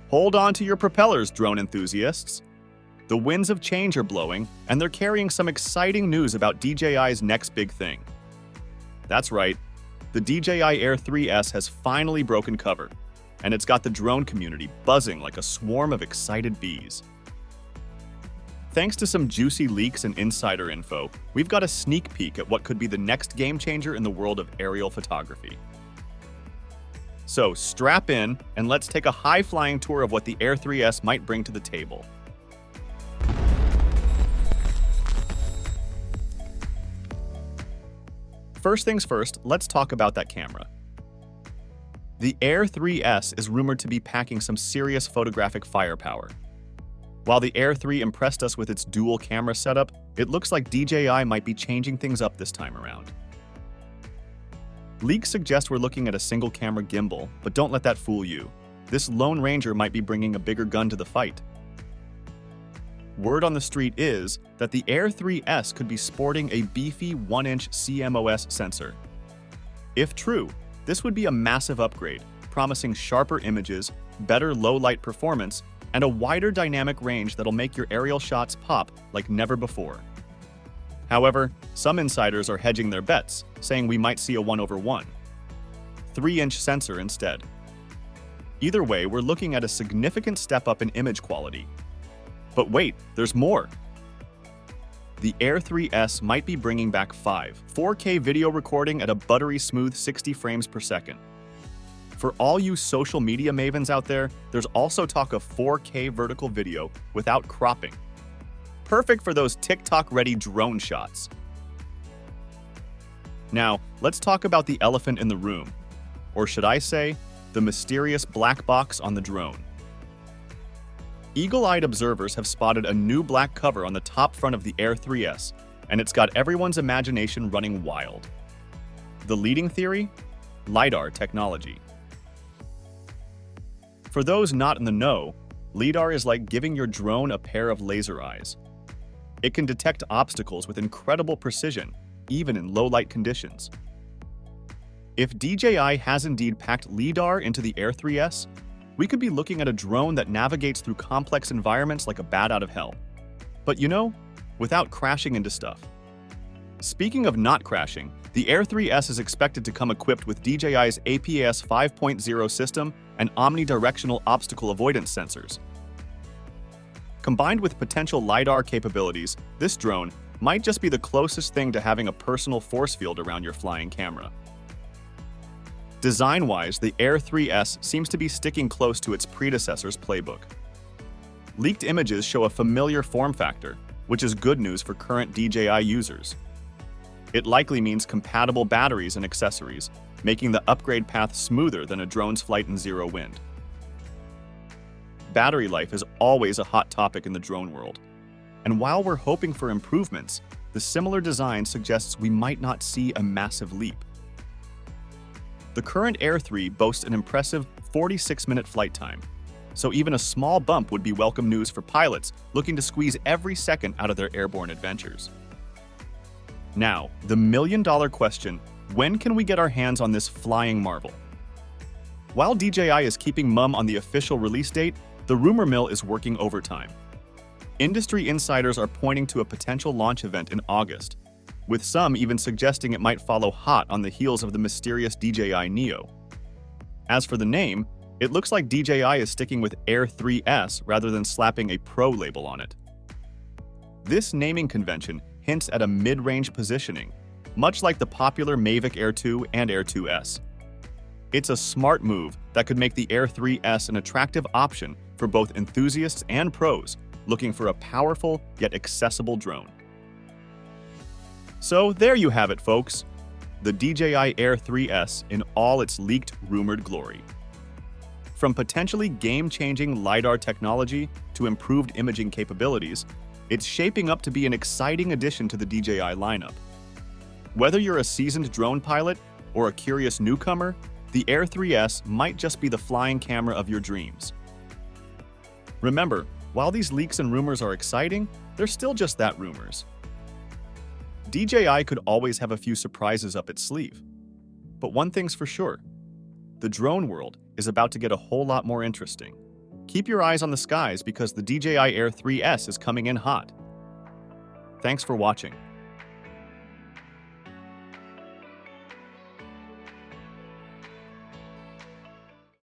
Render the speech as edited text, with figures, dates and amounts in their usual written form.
Hold on to your propellers, drone enthusiasts. The winds of change are blowing, and they're carrying some exciting news about DJI's next big thing. That's right, the DJI Air 3S has finally broken cover, and it's got the drone community buzzing like a swarm of excited bees. Thanks to some juicy leaks and insider info, we've got a sneak peek at what could be the next game changer in the world of aerial photography. So strap in and let's take a high-flying tour of what the Air 3S might bring to the table. First things first, let's talk about that camera. The Air 3S is rumored to be packing some serious photographic firepower. While the Air 3 impressed us with its dual camera setup, it looks like DJI might be changing things up this time around. Leaks suggest we're looking at a single camera gimbal, but don't let that fool you. This Lone Ranger might be bringing a bigger gun to the fight. Word on the street is that the Air 3S could be sporting a beefy 1-inch CMOS sensor. If true, this would be a massive upgrade, promising sharper images, better low-light performance, and a wider dynamic range that'll make your aerial shots pop like never before. However, some insiders are hedging their bets, saying we might see a 1/1, 3-inch sensor instead. Either way, we're looking at a significant step up in image quality. But wait, there's more! The Air 3S might be bringing back 4K video recording at a buttery smooth 60 frames per second. For all you social media mavens out there, there's also talk of 4K vertical video without cropping. Perfect for those TikTok-ready drone shots. Now, let's talk about the elephant in the room, or should I say, the mysterious black box on the drone. Eagle-eyed observers have spotted a new black cover on the top front of the Air 3S, and it's got everyone's imagination running wild. The leading theory? LiDAR technology. For those not in the know, LiDAR is like giving your drone a pair of laser eyes. It can detect obstacles with incredible precision, even in low-light conditions. If DJI has indeed packed LiDAR into the Air 3S, we could be looking at a drone that navigates through complex environments like a bat out of hell. But you know, without crashing into stuff. Speaking of not crashing, the Air 3S is expected to come equipped with DJI's APAS 5.0 system and omnidirectional obstacle avoidance sensors. Combined with potential LiDAR capabilities, this drone might just be the closest thing to having a personal force field around your flying camera. Design-wise, the Air 3S seems to be sticking close to its predecessor's playbook. Leaked images show a familiar form factor, which is good news for current DJI users. It likely means compatible batteries and accessories, making the upgrade path smoother than a drone's flight in zero wind. Battery life is always a hot topic in the drone world, and while we're hoping for improvements, the similar design suggests we might not see a massive leap. The current Air 3 boasts an impressive 46-minute flight time, so even a small bump would be welcome news for pilots looking to squeeze every second out of their airborne adventures. Now, the million-dollar question: when can we get our hands on this flying marvel? While DJI is keeping mum on the official release date, the rumor mill is working overtime. Industry insiders are pointing to a potential launch event in August, with some even suggesting it might follow hot on the heels of the mysterious DJI Neo. As for the name, it looks like DJI is sticking with Air 3S rather than slapping a Pro label on it. This naming convention hints at a mid-range positioning, much like the popular Mavic Air 2 and Air 2S. It's a smart move that could make the Air 3S an attractive option for both enthusiasts and pros looking for a powerful yet accessible drone. So there you have it, folks. The DJI Air 3S in all its leaked, rumored glory. From potentially game-changing LiDAR technology to improved imaging capabilities, it's shaping up to be an exciting addition to the DJI lineup. Whether you're a seasoned drone pilot or a curious newcomer, the Air 3S might just be the flying camera of your dreams. Remember, while these leaks and rumors are exciting, they're still just that, rumors. DJI could always have a few surprises up its sleeve. But one thing's for sure, the drone world is about to get a whole lot more interesting. Keep your eyes on the skies because the DJI Air 3S is coming in hot. Thanks for watching.